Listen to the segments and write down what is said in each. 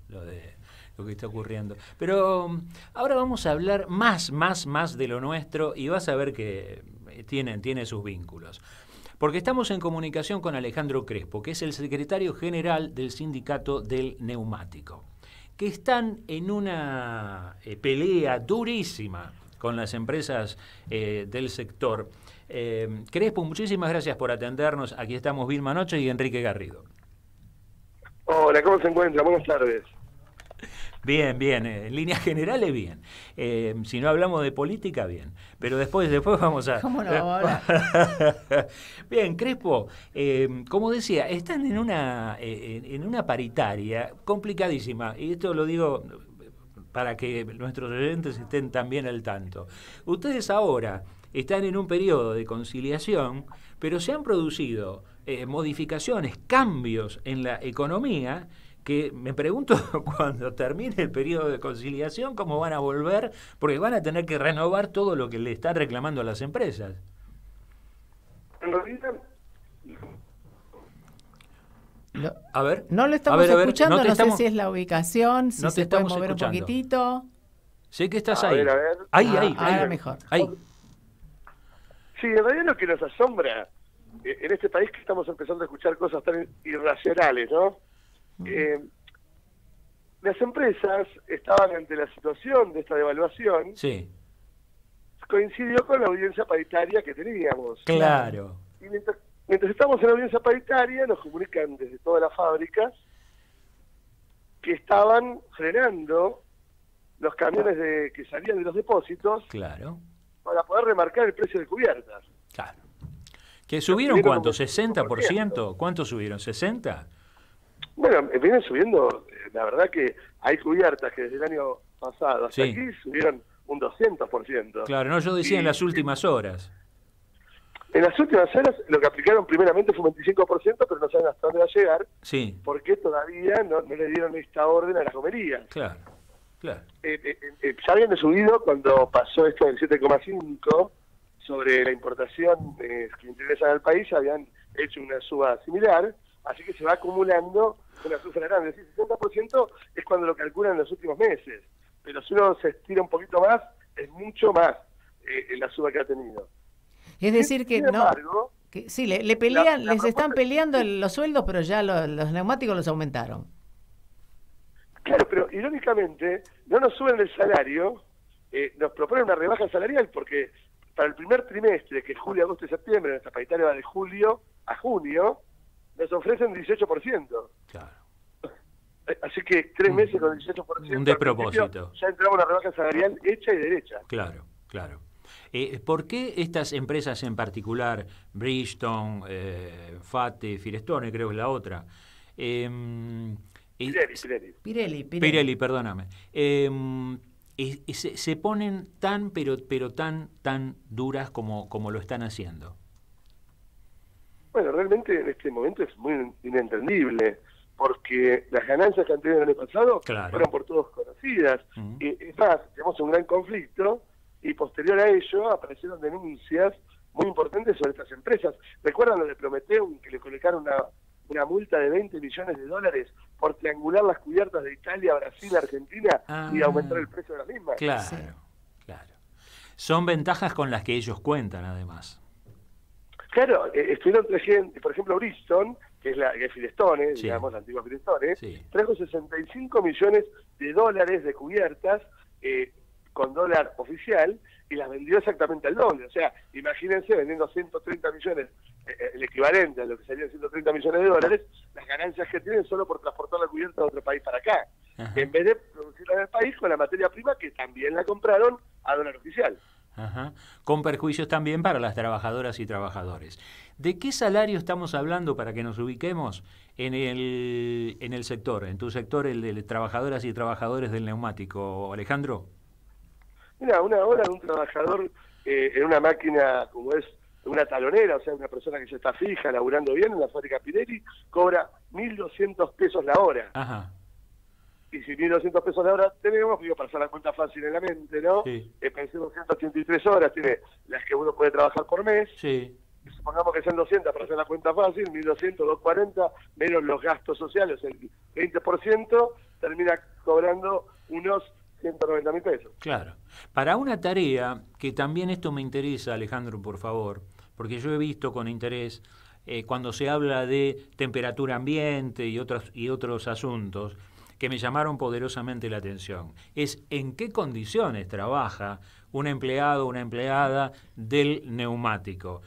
lo que está ocurriendo. Pero ahora vamos a hablar más de lo nuestro y vas a ver que tiene sus vínculos. Porque estamos en comunicación con Alejandro Crespo, que es el secretario general del Sindicato del Neumático, que están en una pelea durísima con las empresas del sector. Crespo, muchísimas gracias por atendernos. Aquí estamos Vilma Noche y Enrique Garrido. Hola, ¿cómo se encuentra? Buenas tardes. Bien, en líneas generales bien. Si no hablamos de política, bien. Pero después vamos a... ¿Cómo no vamos a hablar? Bien, Crespo, como decía, están en una paritaria complicadísima. Y esto lo digo para que nuestros oyentes estén también al tanto. Ustedes ahora están en un periodo de conciliación, pero se han producido modificaciones, cambios en la economía, que me pregunto cuando termine el periodo de conciliación cómo van a volver, porque van a tener que renovar todo lo que le están reclamando a las empresas. En realidad... A ver, no lo estamos escuchando, no sé si es la ubicación, si no se puede mover escuchando un poquitito. Sé que estás ahí. A ver. Ahora mejor. Ahí. Sí, en realidad lo que nos asombra en este país que estamos empezando a escuchar cosas tan irracionales, ¿no? Las empresas estaban ante la situación de esta devaluación. Sí. Coincidió con la audiencia paritaria que teníamos. Claro. Y mientras estamos en la audiencia paritaria, nos comunican desde todas las fábricas que estaban frenando los camiones que salían de los depósitos. Claro. Para poder remarcar el precio de cubiertas. Claro. ¿Que subieron cuánto? ¿60%? ¿Cuánto subieron? ¿60%? Bueno, vienen subiendo, la verdad que hay cubiertas que desde el año pasado hasta aquí subieron un 200%. Claro, no, yo decía en las últimas horas. En las últimas horas lo que aplicaron primeramente fue un 25%, pero no saben hasta dónde va a llegar, porque todavía no le dieron esta orden a las comerías. Claro. Ya habían subido cuando pasó esto del 7,5 sobre la importación que interesan al país, habían hecho una suba similar, así que se va acumulando una cifra grande. Es decir, 60% es cuando lo calculan en los últimos meses, pero si uno se estira un poquito más, es mucho más la suba que ha tenido. Es decir, que no... Que, sí, le pelean, les están peleando los sueldos, pero ya los neumáticos los aumentaron. Claro, pero irónicamente no nos suben el salario, nos proponen una rebaja salarial porque para el primer trimestre, que es julio, agosto y septiembre, nuestra paritaria va de julio a junio, nos ofrecen 18%. Claro. Así que 3 meses con 18%. Un despropósito. Ya entramos en una rebaja salarial hecha y derecha. Claro. ¿Por qué estas empresas en particular, Bridgestone, Fate, Firestone, creo que es la otra, Pirelli, perdóname. Se ponen pero tan duras como lo están haciendo. Bueno, realmente en este momento es muy inentendible, porque las ganancias que han tenido el año pasado fueron por todos conocidas. Y es más, tenemos un gran conflicto, y posterior a ello aparecieron denuncias muy importantes sobre estas empresas. ¿Recuerdan lo de Prometheum, que le colocaron una multa de $20 millones por triangular las cubiertas de Italia, Brasil, Argentina y aumentar el precio de las mismas? Claro. Son ventajas con las que ellos cuentan, además. Claro, estuvieron trayendo, por ejemplo, Bridgestone, que es Firestone, digamos, la antigua Firestone, trajo $65 millones de cubiertas con dólar oficial y las vendió exactamente al doble. O sea, imagínense vendiendo 130 millones, el equivalente a lo que serían 130 millones de dólares, las ganancias que tienen solo por transportar la cubierta de otro país para acá. Ajá. En vez de producirla en el país con la materia prima que también la compraron a dólar oficial. Ajá. Con perjuicios también para las trabajadoras y trabajadores. ¿De qué salario estamos hablando para que nos ubiquemos en el sector, en tu sector, el de trabajadoras y trabajadores del neumático, Alejandro? Mira, una hora de un trabajador en una máquina como es una talonera, o sea, una persona que ya está fija, laburando bien en la fábrica Pirelli, cobra 1.200 pesos la hora. Ajá. Y si 1.200 pesos la hora tenemos, digo, para hacer la cuenta fácil en la mente, ¿no? Sí. Pensemos 183 horas, tiene las que uno puede trabajar por mes. Sí. Supongamos que sean 200 para hacer la cuenta fácil, 1.200, 240, menos los gastos sociales, el 20%, termina cobrando unos 190.000 pesos. Claro. Para una tarea, que también esto me interesa, Alejandro, por favor, porque yo he visto con interés cuando se habla de temperatura ambiente y otros asuntos que me llamaron poderosamente la atención. Es en qué condiciones trabaja un empleado o una empleada del neumático.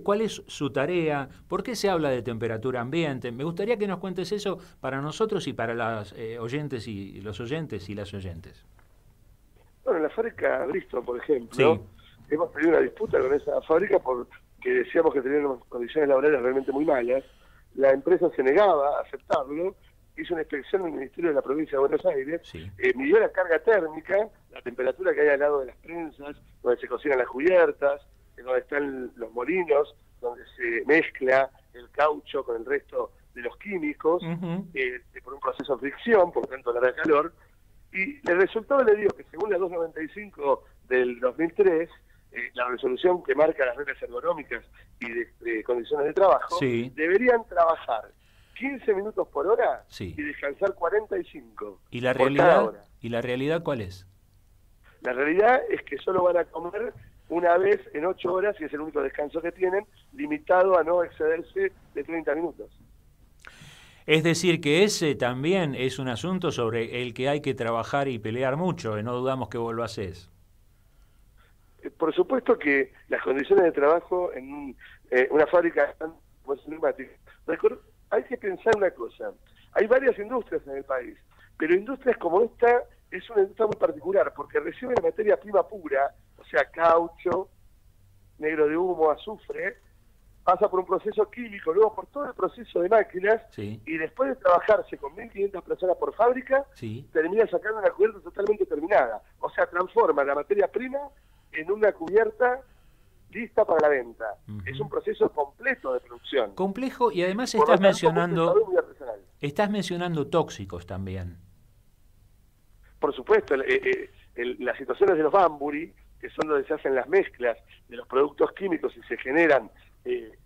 ¿Cuál es su tarea? ¿Por qué se habla de temperatura ambiente? Me gustaría que nos cuentes eso para nosotros y para las oyentes y los oyentes y las oyentes. Bueno, en la fábrica Bristol, por ejemplo, hemos tenido una disputa con esa fábrica porque decíamos que tenían unas condiciones laborales realmente muy malas. La empresa se negaba a aceptarlo, hizo una inspección en el Ministerio de la Provincia de Buenos Aires, midió la carga térmica, la temperatura que hay al lado de las prensas, donde se cocinan las cubiertas, donde están los molinos, donde se mezcla el caucho con el resto de los químicos, por un proceso de fricción, por tanto larga calor, y el resultado le dio que según la 295 del 2003, la resolución que marca las reglas ergonómicas y de condiciones de trabajo, deberían trabajar 15 minutos por hora y descansar 45. ¿Y la realidad? ¿Y la realidad cuál es? La realidad es que solo van a comer una vez en 8 horas y es el único descanso que tienen, limitado a no excederse de 30 minutos. Es decir, que ese también es un asunto sobre el que hay que trabajar y pelear mucho, y no dudamos que vos lo hacés. Por supuesto que las condiciones de trabajo en una fábrica como es neumática, hay que pensar una cosa, hay varias industrias en el país, pero industrias como esta es una industria muy particular, porque recibe la materia prima pura, o sea, caucho, negro de humo, azufre, pasa por un proceso químico, luego por todo el proceso de máquinas, y después de trabajarse con 1.500 personas por fábrica, termina sacando una cubierta totalmente terminada. O sea, transforma la materia prima en una cubierta lista para la venta. Es un proceso completo de producción. Complejo, y además estás mencionando tóxicos también. Por supuesto, las situaciones de los Banbury, que son donde se hacen las mezclas de los productos químicos y se generan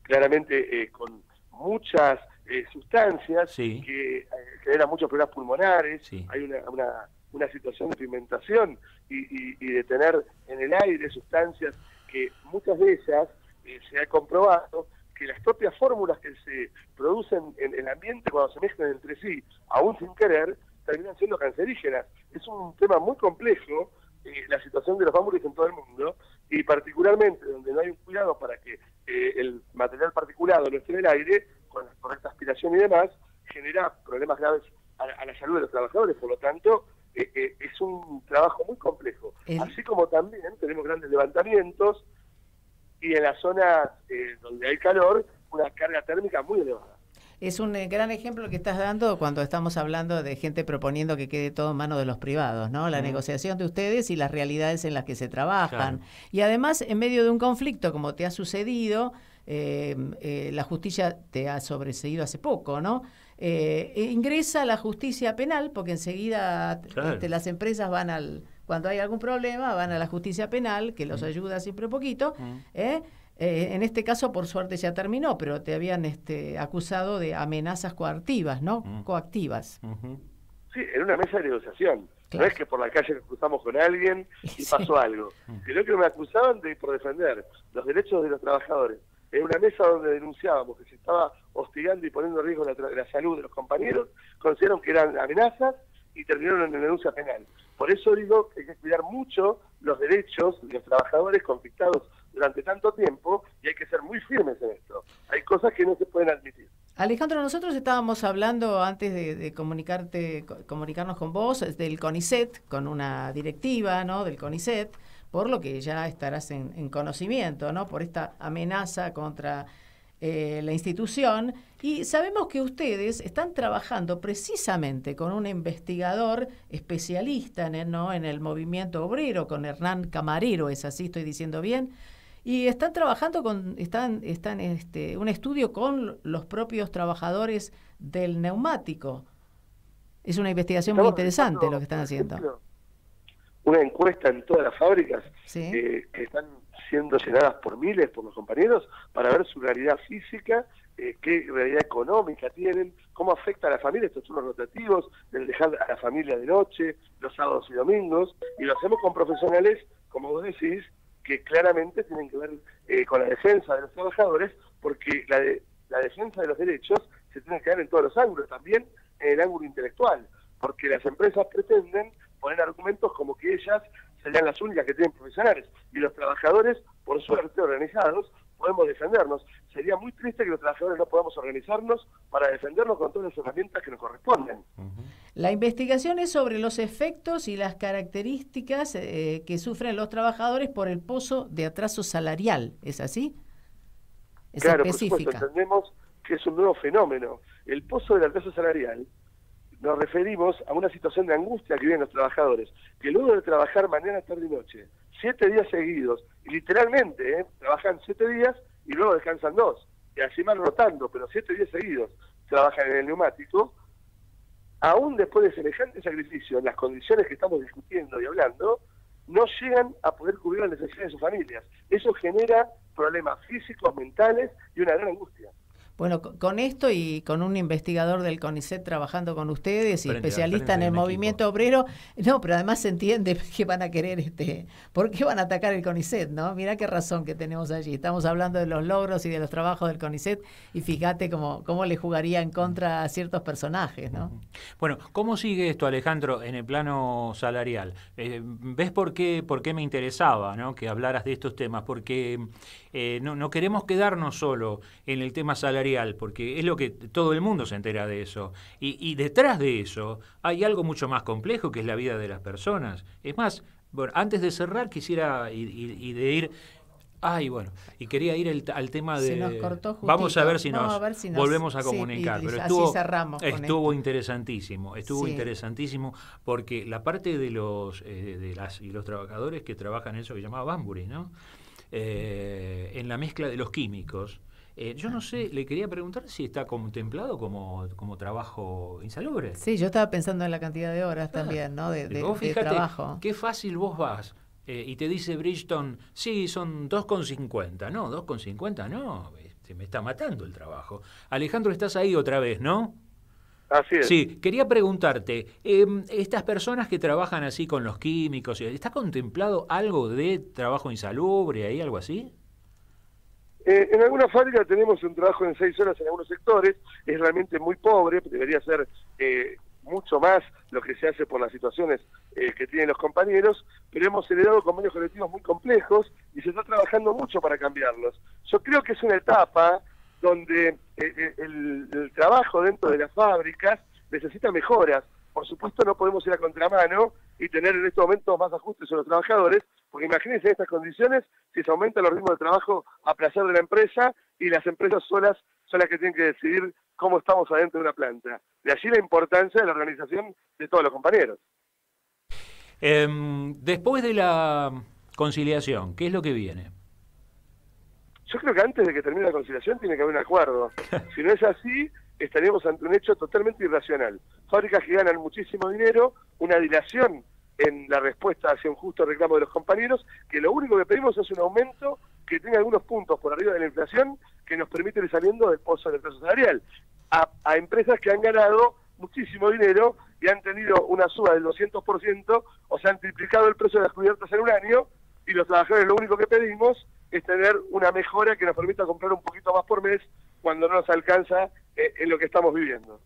claramente con muchas sustancias que generan muchos problemas pulmonares, hay una situación de pigmentación y de tener en el aire sustancias que muchas de ellas se ha comprobado que las propias fórmulas que se producen en el ambiente cuando se mezclan entre sí, aún sin querer, terminan siendo cancerígenas. Es un tema muy complejo, la situación de los Banbury en todo el mundo, y particularmente donde no hay un cuidado para que el material particulado no esté en el aire, con la correcta aspiración y demás, genera problemas graves a la salud de los trabajadores. Por lo tanto, es un trabajo muy complejo. Así como también tenemos grandes levantamientos y en las zonas donde hay calor, una carga térmica muy elevada. Es un gran ejemplo que estás dando cuando estamos hablando de gente proponiendo que quede todo en manos de los privados, ¿no? La negociación de ustedes y las realidades en las que se trabajan. Claro. Y además, en medio de un conflicto, como te ha sucedido, la justicia te ha sobreseído hace poco, ¿no? Ingresa la justicia penal, porque enseguida las empresas van cuando hay algún problema, van a la justicia penal, que los ayuda siempre poquito, en este caso, por suerte, ya terminó, pero te habían acusado de amenazas coactivas, ¿no? Coactivas. Sí, en una mesa de negociación. Claro. No es que por la calle nos cruzamos con alguien y pasó algo. Sino que me acusaban por defender los derechos de los trabajadores. En una mesa donde denunciábamos que se estaba hostigando y poniendo en riesgo la salud de los compañeros, consideraron que eran amenazas y terminaron en la denuncia penal. Por eso digo que hay que cuidar mucho los derechos de los trabajadores conflictados durante tanto tiempo y hay que ser muy firmes en esto. Hay cosas que no se pueden admitir. Alejandro, nosotros estábamos hablando antes de comunicarnos con vos del CONICET, con una directiva, ¿no?, del CONICET, por lo que ya estarás en conocimiento, ¿no?, por esta amenaza contra la institución, y sabemos que ustedes están trabajando precisamente con un investigador especialista en el movimiento obrero, con Hernán Camarero, es así, estoy diciendo bien, y están trabajando están un estudio con los propios trabajadores del neumático. Es una investigación muy interesante lo que están haciendo. una encuesta en todas las fábricas ¿Sí? Que están siendo llenadas por miles, por los compañeros, para ver su realidad física, qué realidad económica tienen, cómo afecta a la familia estos turnos rotativos, el dejar a la familia de noche, los sábados y domingos, y lo hacemos con profesionales, como vos decís, que claramente tienen que ver con la defensa de los trabajadores, porque la defensa de los derechos se tiene que dar en todos los ángulos, también en el ángulo intelectual, porque las empresas pretenden poner argumentos como que ellas serían las únicas que tienen profesionales, y los trabajadores, por suerte organizados, podemos defendernos. Sería muy triste que los trabajadores no podamos organizarnos para defendernos con todas las herramientas que nos corresponden. La investigación es sobre los efectos y las características que sufren los trabajadores por el pozo de atraso salarial, ¿es así? Es claro, específica. por supuesto, entendemos que es un nuevo fenómeno. El pozo del atraso salarial, nos referimos a una situación de angustia que viven los trabajadores, que luego de trabajar mañana, tarde y noche, 7 días seguidos, y literalmente, trabajan 7 días y luego descansan 2, y así van rotando, pero 7 días seguidos trabajan en el neumático, aún después de semejante sacrificio, en las condiciones que estamos discutiendo y hablando, no llegan a poder cubrir las necesidades de sus familias. Eso genera problemas físicos, mentales y una gran angustia. Bueno, con esto y con un investigador del CONICET trabajando con ustedes y especialista en el movimiento obrero, no, pero además se entiende que van a querer, ¿por qué van a atacar el CONICET, no? Mirá qué razón que tenemos allí. Estamos hablando de los logros y de los trabajos del CONICET y fíjate cómo le jugaría en contra a ciertos personajes, ¿no? Bueno, ¿cómo sigue esto, Alejandro, en el plano salarial? ¿Ves por qué me interesaba, ¿no?, que hablaras de estos temas? Porque no queremos quedarnos solo en el tema salarial, porque es lo que todo el mundo se entera de eso. Y detrás de eso hay algo mucho más complejo, que es la vida de las personas. Es más, bueno, antes de cerrar quisiera y de ir... y quería ir al tema de... Se nos cortó justito. Vamos a ver si nos volvemos a comunicar. Sí, pero estuvo interesantísimo. Interesantísimo porque la parte de los trabajadores que trabajan en eso que llamaba Banbury, ¿no? En la mezcla de los químicos. Yo no sé, le quería preguntar si está contemplado como trabajo insalubre. Sí, yo estaba pensando en la cantidad de horas también, ¿no? De trabajo. Qué fácil vos vas y te dice Bridgestone, sí, son 2,50. No, 2,50 no, me está matando el trabajo. Alejandro, estás ahí otra vez, ¿no? Así es. Sí, quería preguntarte, estas personas que trabajan así con los químicos, ¿está contemplado algo de trabajo insalubre ahí, algo así? En alguna fábrica tenemos un trabajo en 6 horas en algunos sectores, es realmente muy pobre, debería ser mucho más lo que se hace por las situaciones que tienen los compañeros, pero hemos heredado convenios colectivos muy complejos y se está trabajando mucho para cambiarlos. Yo creo que es una etapa donde el trabajo dentro de las fábricas necesita mejoras. Por supuesto no podemos ir a contramano y tener en estos momentos más ajustes a los trabajadores, porque imagínense en estas condiciones si se aumentan los ritmos de trabajo a placer de la empresa y las empresas solas son las que tienen que decidir cómo estamos adentro de una planta. De allí la importancia de la organización de todos los compañeros. Después de la conciliación, ¿qué es lo que viene? Yo creo que antes de que termine la conciliación tiene que haber un acuerdo. Si no es así, estaríamos ante un hecho totalmente irracional. Fábricas que ganan muchísimo dinero, una dilación en la respuesta hacia un justo reclamo de los compañeros, que lo único que pedimos es un aumento que tenga algunos puntos por arriba de la inflación que nos permite ir saliendo del pozo del atraso salarial. A empresas que han ganado muchísimo dinero y han tenido una suba del 200%, o sea, han triplicado el precio de las cubiertas en un año, y los trabajadores lo único que pedimos es tener una mejora que nos permita comprar un poquito más por mes cuando no nos alcanza en lo que estamos viviendo.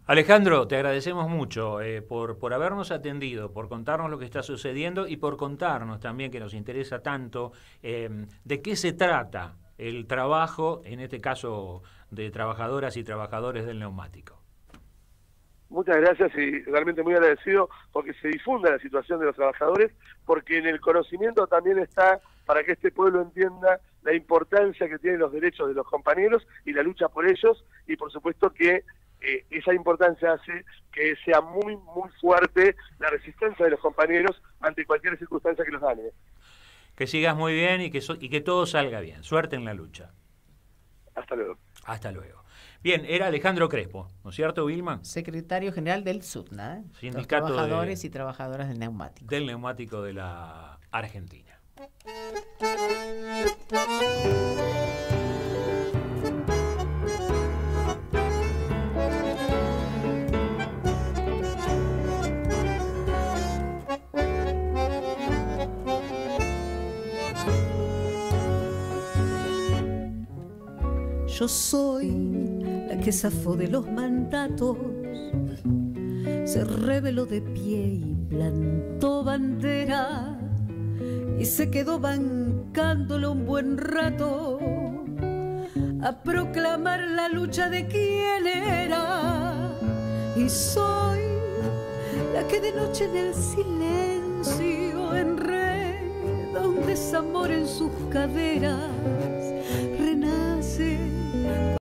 Alejandro, te agradecemos mucho por habernos atendido, por contarnos lo que está sucediendo y por contarnos también, que nos interesa tanto, de qué se trata el trabajo, en este caso de trabajadoras y trabajadores del neumático. Muchas gracias y realmente muy agradecido porque se difunda la situación de los trabajadores, porque en el conocimiento también está para que este pueblo entienda la importancia que tienen los derechos de los compañeros y la lucha por ellos, y por supuesto que esa importancia hace que sea muy, muy fuerte la resistencia de los compañeros ante cualquier circunstancia que los gane. Que sigas muy bien y que todo salga bien. Suerte en la lucha. Hasta luego. Hasta luego. Bien, era Alejandro Crespo, ¿no es cierto, Vilma? Secretario general del SUTNA, Sindicato los trabajadores y trabajadoras del neumático. Del neumático de la Argentina. Yo soy la que zafó de los mandatos, se rebeló de pie y plantó bandera, y se quedó bancándolo un buen rato a proclamar la lucha de quien era. Y soy la que de noche en el silencio enreda un desamor en sus caderas,